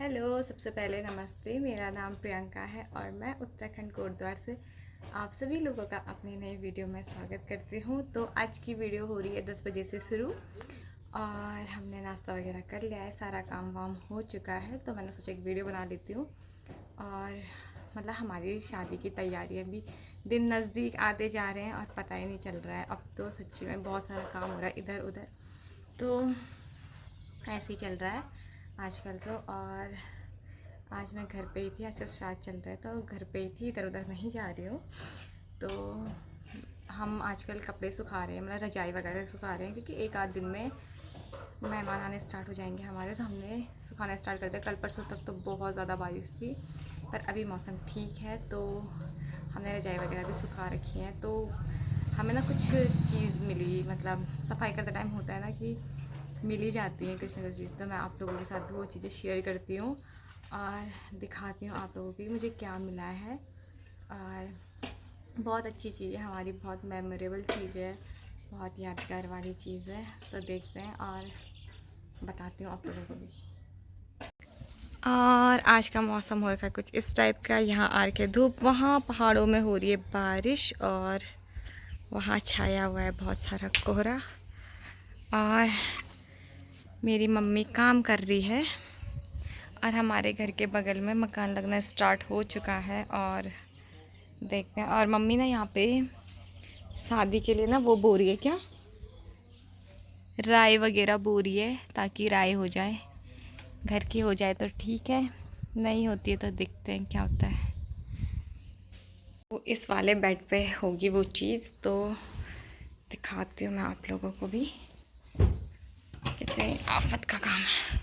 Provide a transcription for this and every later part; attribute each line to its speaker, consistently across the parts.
Speaker 1: Hello, सबसे पहले नमस्ते। मेरा नाम प्रियंका है और मैं उत्तराखंड कोटद्वार से आप सभी लोगों का अपनी नई वीडियो में स्वागत करती हूँ। तो आज की वीडियो हो रही है 10 बजे से शुरू और हमने नाश्ता वगैरह कर लिया है, सारा काम वाम हो चुका है। तो मैंने सोचा एक वीडियो बना लेती हूँ। और मतलब हमारी शादी की तैयारी अभी दिन नज़दीक आते जा रहे हैं और पता ही नहीं चल रहा है। अब तो सच्ची में बहुत सारा काम हो रहा है इधर उधर, तो ऐसे ही चल रहा है आजकल तो। और आज मैं घर पे ही थी, आजकल श्राद्ध चल रहा है तो घर पे ही थी, इधर उधर नहीं जा रही हूँ। तो हम आजकल कपड़े सुखा रहे हैं, मतलब रजाई वगैरह सुखा रहे हैं, क्योंकि एक आध दिन में मेहमान आने स्टार्ट हो जाएंगे हमारे। तो हमने सुखाना स्टार्ट कर दिया। कल परसों तक तो बहुत ज़्यादा बारिश थी, पर अभी मौसम ठीक है तो हमने रजाई वगैरह भी सुखा रखी हैं। तो हमें ना कुछ चीज़ मिली, मतलब सफाई करते टाइम होता है ना कि मिल ही जाती हैं कुछ ना कुछ चीज़। तो मैं आप लोगों के साथ वो चीज़ें शेयर करती हूँ और दिखाती हूँ आप लोगों की मुझे क्या मिला है। और बहुत अच्छी चीज़ है हमारी, बहुत मेमोरेबल चीज़ है, बहुत यादगार वाली चीज़ है। तो देखते हैं और बताती हूँ आप लोगों को भी। और आज का मौसम हो रखा है कुछ इस टाइप का। यहाँ आ के धूप, वहाँ पहाड़ों में हो रही है बारिश और वहाँ छाया हुआ है बहुत सारा कोहरा। और मेरी मम्मी काम कर रही है और हमारे घर के बगल में मकान लगना स्टार्ट हो चुका है। और देखते हैं। और मम्मी ना यहाँ पे शादी के लिए ना वो बो रही है, क्या राय वगैरह बो रही है, ताकि राय हो जाए, घर की हो जाए तो ठीक है, नहीं होती है तो देखते हैं क्या होता है। वो इस वाले बेड पे होगी वो चीज़, तो दिखाती हूँ मैं आप लोगों को भी। कितनी आफत का काम है।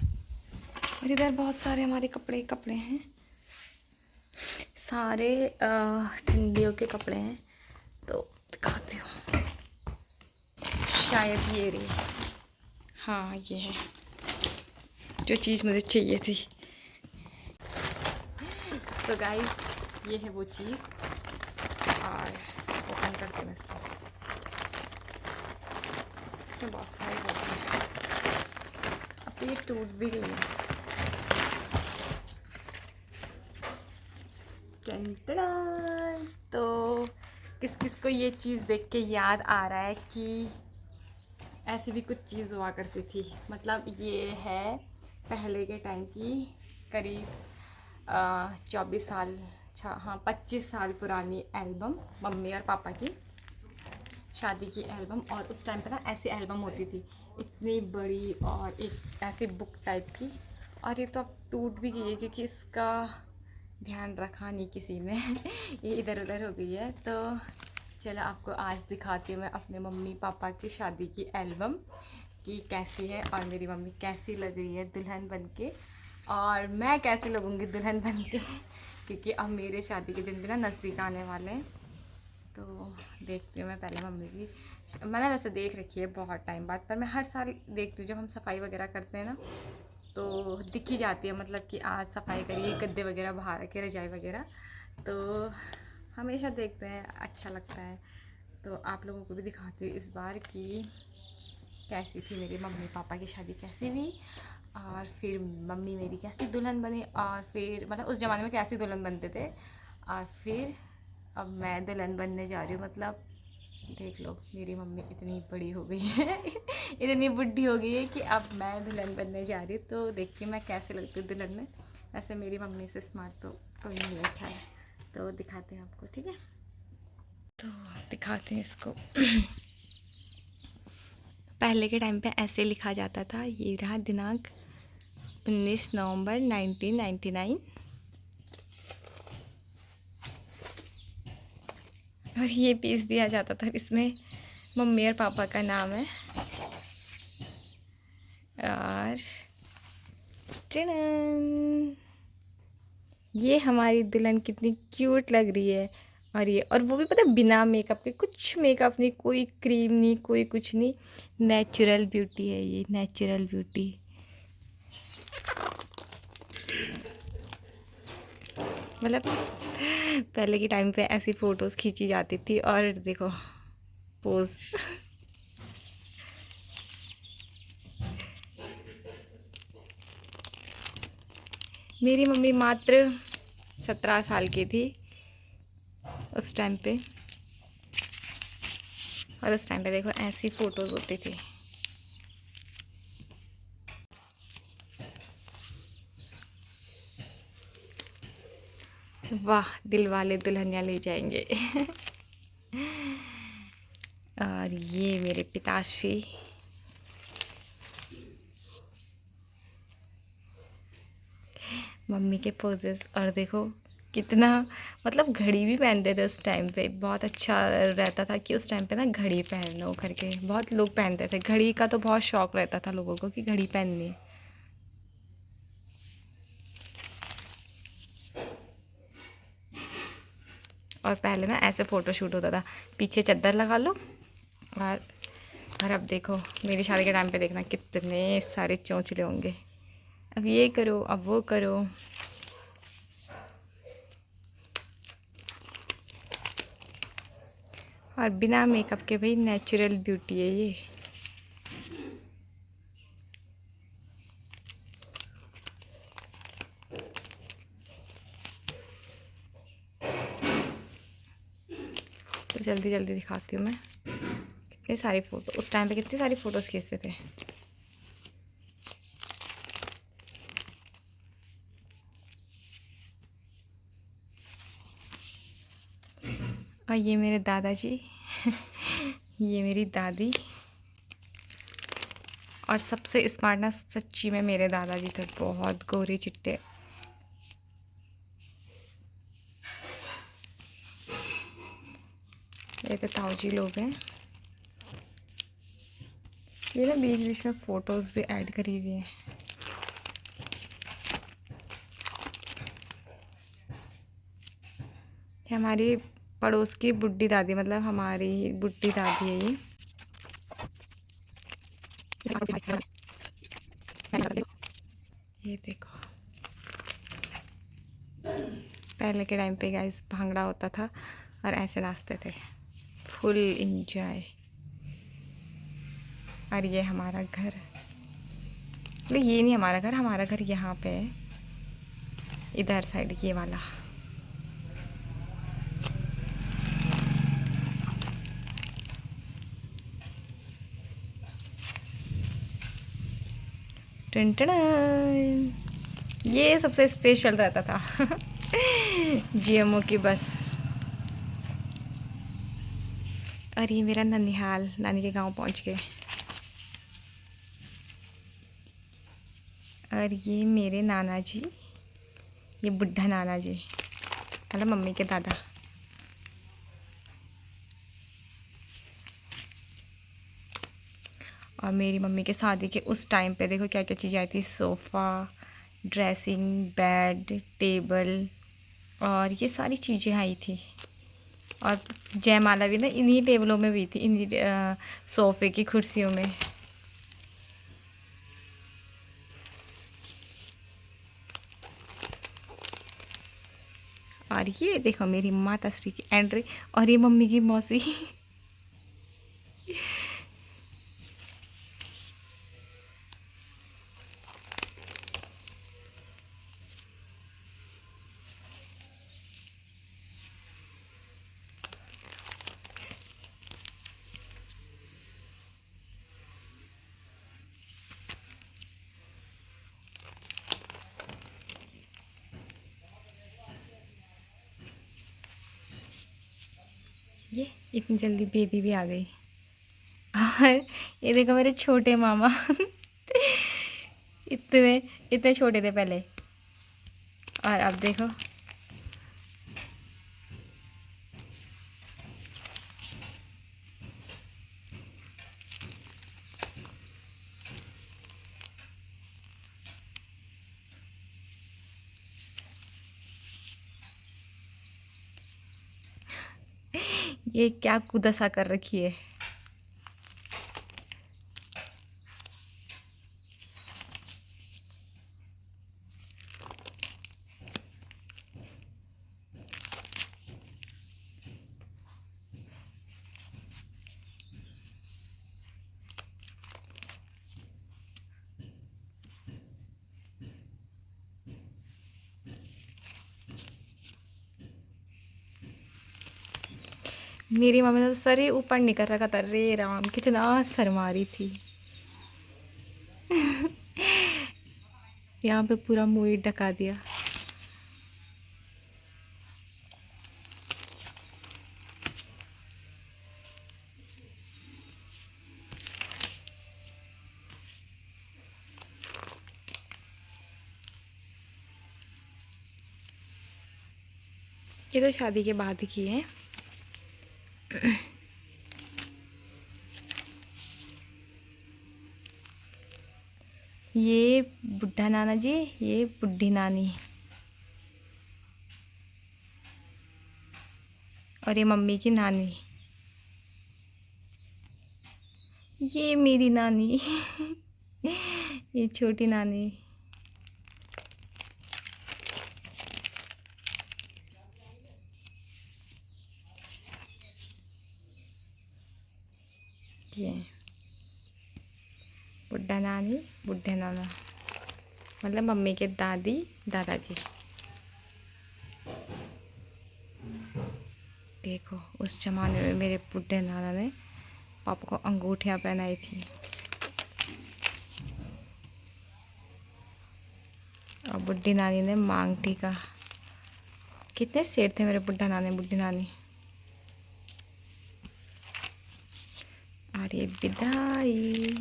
Speaker 1: और इधर बहुत सारे हमारे कपड़े कपड़े हैं, सारे ठंडियों के कपड़े हैं। तो दिखाती हूँ, शायद ये रही। हाँ ये है जो चीज़ मुझे चाहिए थी। तो गाइस ये है वो चीज़। और ओपन करते हैं इसको। इसमें बहुत सारी होती है। अब तो ये टूट भी गई है। टन-टन-टन। तो किस किस को ये चीज़ देख के याद आ रहा है कि ऐसी भी कुछ चीज़ हुआ करती थी। मतलब ये है पहले के टाइम की, करीब 24 साल, हाँ 25 साल पुरानी एल्बम, मम्मी और पापा की शादी की एल्बम। और उस टाइम पे ना ऐसी एल्बम होती थी, इतनी बड़ी और एक ऐसी बुक टाइप की। और ये तो अब टूट भी गई है क्योंकि इसका ध्यान रखा नहीं किसी ने ये इधर उधर हो गई है। तो चलो आपको आज दिखाती हूँ मैं अपने मम्मी पापा की शादी की एल्बम कि कैसी है और मेरी मम्मी कैसी लग रही है दुल्हन बन के, और मैं कैसी लगूँगी दुल्हन बन के क्योंकि अब मेरे शादी के दिन भी ना नज़दीक आने वाले हैं। तो देखती हूँ मैं पहले मम्मी की। मैंने वैसे देख रखी है बहुत टाइम बाद, पर मैं हर साल देखती हूँ जब हम सफाई वगैरह करते हैं ना, तो दिख ही जाती है, मतलब कि आज सफाई करिए, गद्दे वगैरह बाहर रखे, रजाई वगैरह। तो हमेशा देखते हैं, अच्छा लगता है। तो आप लोगों को भी दिखाती हूँ इस बार कि कैसी थी मेरी मम्मी पापा की शादी, कैसी हुई और फिर मम्मी मेरी कैसी दुल्हन बनी, और फिर मतलब उस ज़माने में कैसी दुल्हन बनते थे, और फिर अब मैं दुल्हन बनने जा रही हूँ। मतलब देख लो मेरी मम्मी इतनी बड़ी हो गई है इतनी बुढ़ी हो गई है कि अब मैं दुल्हन बनने जा रही हूँ। तो देखती हूँ मैं कैसे लगती हूँ दुल्हन में। वैसे मेरी मम्मी से स्मार्ट तो कोई नहीं बैठा है। तो दिखाते हैं आपको, ठीक है। तो दिखाते हैं इसको पहले के टाइम पे ऐसे लिखा जाता था। ये रहा दिनांक 19 नवंबर 1999। और ये पीस दिया जाता था, इसमें मम्मी और पापा का नाम है। और ये हमारी दुल्हन कितनी क्यूट लग रही है। और ये, और वो भी पता है बिना मेकअप के, कुछ मेकअप नहीं, कोई क्रीम नहीं, कोई कुछ नहीं, नेचुरल ब्यूटी है ये, नेचुरल ब्यूटी। मतलब पहले के टाइम पे ऐसी फ़ोटोज़ खींची जाती थी। और देखो पोज मेरी मम्मी मात्र 17 साल की थी उस टाइम पे, और उस टाइम पे देखो ऐसी फ़ोटोज़ होती थी। वाह, दिल वाले दुल्हनिया ले जाएंगे। और ये मेरे पिताश्री, मम्मी के पोजेस। और देखो कितना, मतलब घड़ी भी पहनते थे उस टाइम पे, बहुत अच्छा रहता था कि उस टाइम पे ना घड़ी पहनो करके, बहुत लोग पहनते थे घड़ी का, तो बहुत शौक रहता था लोगों को कि घड़ी पहननी है। और पहले ना ऐसे फ़ोटो शूट होता था, पीछे चद्दर लगा लो, और अब देखो मेरी शादी के टाइम पे देखना कितने सारे चोंचले होंगे, अब ये करो अब वो करो। और बिना मेकअप के भाई नेचुरल ब्यूटी है ये। तो जल्दी जल्दी दिखाती हूँ मैं, कितनी सारी फ़ोटो उस टाइम पे, कितनी सारी फ़ोटोज़ खींचते थे। और ये मेरे दादाजी, ये मेरी दादी। और सबसे स्मार्ट ना सच्ची में मेरे दादाजी थे, बहुत गोरे चिट्टे। ये तो ताऊजी लोग हैं। ये ना बीच बीच में फ़ोटोज़ भी ऐड करी हुई हैं। ये हमारी पड़ोस की बुड्ढी दादी, मतलब हमारी बुड्ढी दादी है ये। ये देखो पहले के टाइम पे गाइस भांगड़ा होता था और ऐसे नाचते थे, फुल इंजॉय। और ये हमारा घर, मतलब ये नहीं हमारा घर, हमारा घर यहाँ पे है, इधर साइड ये वाला। टन ये सबसे स्पेशल रहता था। जीएमओ की बस। और ये मेरा ननिहाल, नानी के गांव पहुंच गए। और ये मेरे नाना जी, ये बुढ़ा नाना जी, मतलब मम्मी के दादा। और मेरी मम्मी के शादी के उस टाइम पे देखो क्या क्या चीज़ें आई थी, सोफ़ा, ड्रेसिंग, बेड, टेबल, और ये सारी चीज़ें आई थी। और जयमाला भी ना इन्हीं टेबलों में भी थी, इन्हीं सोफ़े की कुर्सियों में। और ये देखो मेरी माता श्री की एंट्री, और ये मम्मी की मौसी। ये इतनी जल्दी बेबी भी आ गई। और ये देखो मेरे छोटे मामा। इतने इतने छोटे थे पहले, और अब देखो। ये क्या कुदसा कर रखी है। मेरी मम्मी ने तो सर ही ऊपर नहीं कर रखा था। रे राम, कितना सर मारी थी। यहाँ पे पूरा मुंह ही ढका दिया। ये तो शादी के बाद की है। ये बुढ़ा नाना जी, ये बुढ़ी नानी, और ये मम्मी की नानी। ये मेरी नानी। ये छोटी नानी। ये बुढ़ा नानी, बुढ़े नाना, मतलब मम्मी के दादी दादाजी। देखो उस जमाने में मेरे बुढ़े नाना ने पापा को अंगूठियाँ पहनाई थी। और बुढ़ी नानी ने मांग टीका। कितने सेठ थे मेरे बुढ़ा नानी बुढ़ी नानी। और ये विदाई।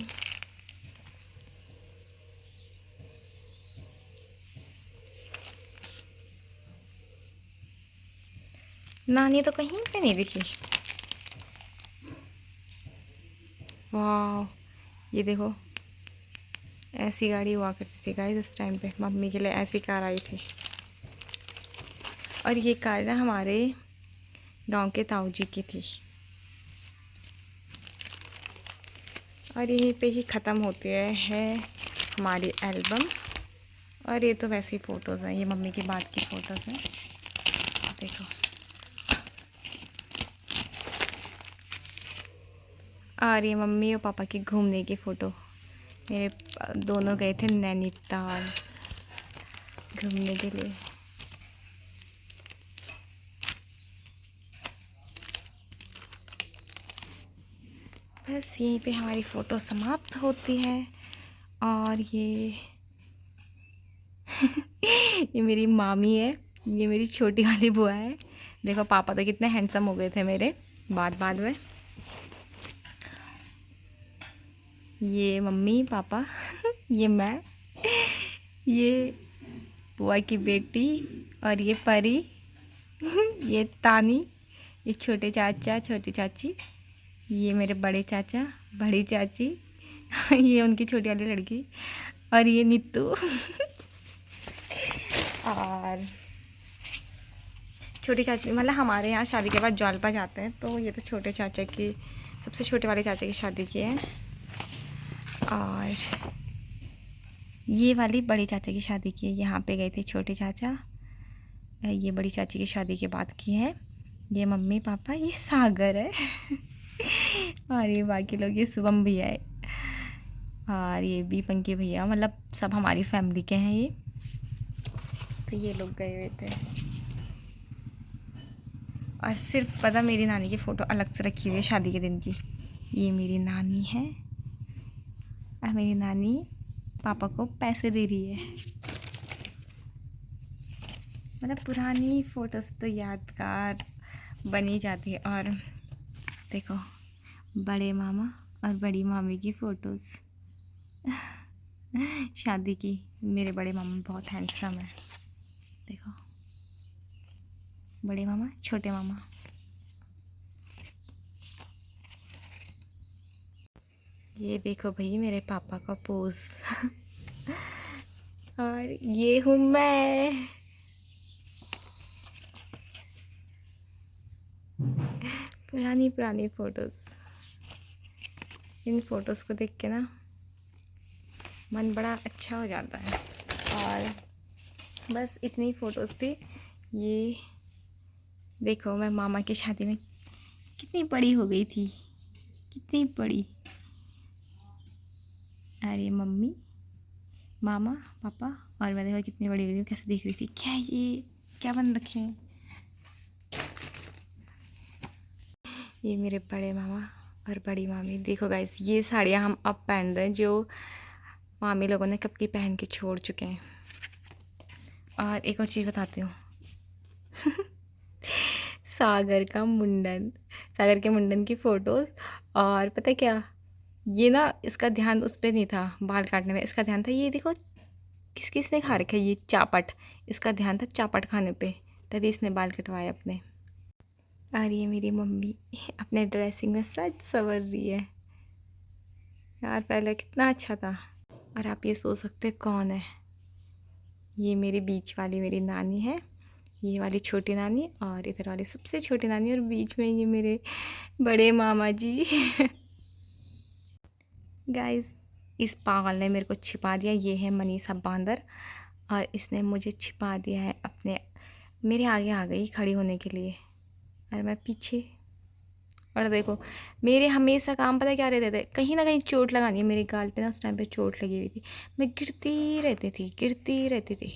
Speaker 1: नानी तो कहीं पे नहीं दिखी। वाह, ये देखो ऐसी गाड़ी हुआ करती थी गाइस उस टाइम पे। मम्मी के लिए ऐसी कार आई थी। और ये कार ना हमारे गांव के ताऊ जी की थी। और यहीं पे ही ख़त्म होती है हमारी एल्बम। और ये तो वैसी फ़ोटोज़ हैं, ये मम्मी की बात की फ़ोटोज़ हैं। देखो, और ये मम्मी और पापा की घूमने की फ़ोटो। मेरे दोनों गए थे नैनीताल घूमने के लिए। बस यहीं पे हमारी फ़ोटो समाप्त होती है। और ये ये मेरी मामी है, ये मेरी छोटी वाली बुआ है। देखो पापा तो कितने हैंडसम हो गए थे मेरे बाद में। ये मम्मी पापा, ये मैं, ये बुआ की बेटी, और ये परी, ये तानी, ये छोटे चाचा छोटी चाची, ये मेरे बड़े चाचा बड़ी चाची, ये उनकी छोटी वाली लड़की, और ये नीतू। और छोटी चाची मतलब हमारे यहाँ शादी के बाद जौलपा जाते हैं, तो ये तो छोटे चाचा की, सबसे छोटे वाले चाचा की शादी की है। और ये वाली बड़ी चाचा की शादी की है, यहाँ पे गए थे छोटे चाचा। ये बड़ी चाची की शादी के बाद की है। ये मम्मी पापा, ये सागर है। और ये बाकी लोग, ये शुभम भैया है, और ये भी पंकी भैया, मतलब सब हमारी फैमिली के हैं ये। तो ये लोग गए हुए थे। और सिर्फ पता मेरी नानी की फ़ोटो अलग से रखी हुई है शादी के दिन की। ये मेरी नानी है, और मेरी नानी पापा को पैसे दे रही है। मतलब पुरानी फ़ोटोज़ तो यादगार बनी जाती है। और देखो बड़े मामा और बड़ी मामी की फ़ोटोज़ शादी की। मेरे बड़े मामा बहुत हैंडसम है। देखो बड़े मामा छोटे मामा। ये देखो भाई मेरे पापा का पोज। और ये हूँ मैं। पुरानी पुरानी फ़ोटोज़, इन फ़ोटोज़ को देख के ना मन बड़ा अच्छा हो जाता है। और बस इतनी फ़ोटोज़ थी। ये देखो मैं मामा की शादी में कितनी बड़ी हो गई थी, कितनी बड़ी। और ये मम्मी मामा पापा, और मैं देखो कितनी बड़ी हो गई, कैसे दिख रही थी। क्या ये क्या बन रखे हैं। ये मेरे बड़े मामा और बड़ी मामी। देखो गाइस, ये साड़ियाँ हम अब पहन रहे हैं जो मामी लोगों ने कब की पहन के छोड़ चुके हैं। और एक और चीज़ बताती हूँ सागर का मुंडन, सागर के मुंडन की फ़ोटोज़। और पता है क्या, ये ना इसका ध्यान उस पर नहीं था बाल काटने में, इसका ध्यान था ये देखो किस किसने खा रखा है ये चापट, इसका ध्यान था चापट खाने पे, तभी इसने बाल कटवाए अपने। और ये मेरी मम्मी अपने ड्रेसिंग में सज संवर रही है। यार पहले कितना अच्छा था। और आप ये सोच सकते कौन है, ये मेरी बीच वाली मेरी नानी है, ये वाली छोटी नानी, और इधर वाली सबसे छोटी नानी, और बीच में ये मेरे बड़े मामा जी गाइस, इस पागल ने मेरे को छिपा दिया। ये है मनीषा बांदर, और इसने मुझे छिपा दिया है अपने, मेरे आगे आ गई खड़ी होने के लिए और मैं पीछे। और देखो मेरे हमेशा काम पता है क्या रहते थे, कहीं ना कहीं चोट लगानी है। मेरे गाल पे ना उस टाइम पे चोट लगी हुई थी, मैं गिरती रहती थी।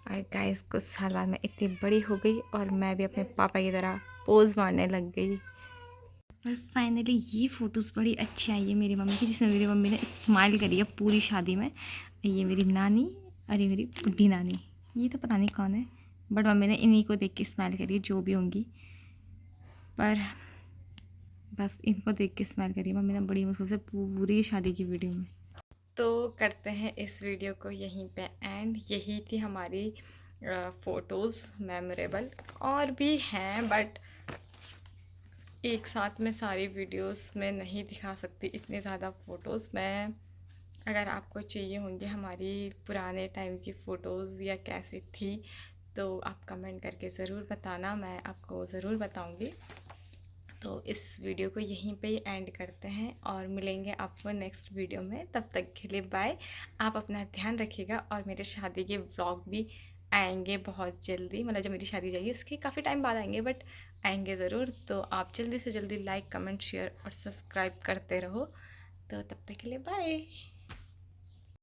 Speaker 1: और गाइस कुछ साल बाद मैं इतनी बड़ी हो गई और मैं भी अपने पापा की तरह पोज मारने लग गई। और फाइनली ये फ़ोटोज़ बड़ी अच्छी आई है मेरी मम्मी की, जिसमें मेरी मम्मी ने स्माइल करी है पूरी शादी में। ये मेरी नानी और ये मेरी बुढ़ी नानी, ये तो पता नहीं कौन है, बट मम्मी ने इन्हीं को देख के स्माइल करी है, जो भी होंगी, पर बस इनको देख के स्माइल करी है मम्मी ने बड़ी मुश्किल से पूरी शादी की वीडियो में। तो करते हैं इस वीडियो को यहीं पे एंड। यही थी हमारी फ़ोटोज़ मेमोरेबल, और भी हैं बट एक साथ में सारी वीडियोस में नहीं दिखा सकती इतनी ज़्यादा फ़ोटोज़। मैं अगर आपको चाहिए होंगी हमारी पुराने टाइम की फ़ोटोज़ या कैसी थी, तो आप कमेंट करके ज़रूर बताना, मैं आपको ज़रूर बताऊंगी। तो इस वीडियो को यहीं पे ही एंड करते हैं और मिलेंगे आपको नेक्स्ट वीडियो में। तब तक के लिए बाय। आप अपना ध्यान रखिएगा, और मेरे शादी के व्लॉग भी आएंगे बहुत जल्दी, मतलब जब मेरी शादी हो जाएगी उसके काफ़ी टाइम बाद आएंगे, बट आएंगे ज़रूर। तो आप जल्दी से जल्दी लाइक कमेंट शेयर और सब्सक्राइब करते रहो। तो तब तक के लिए बाय।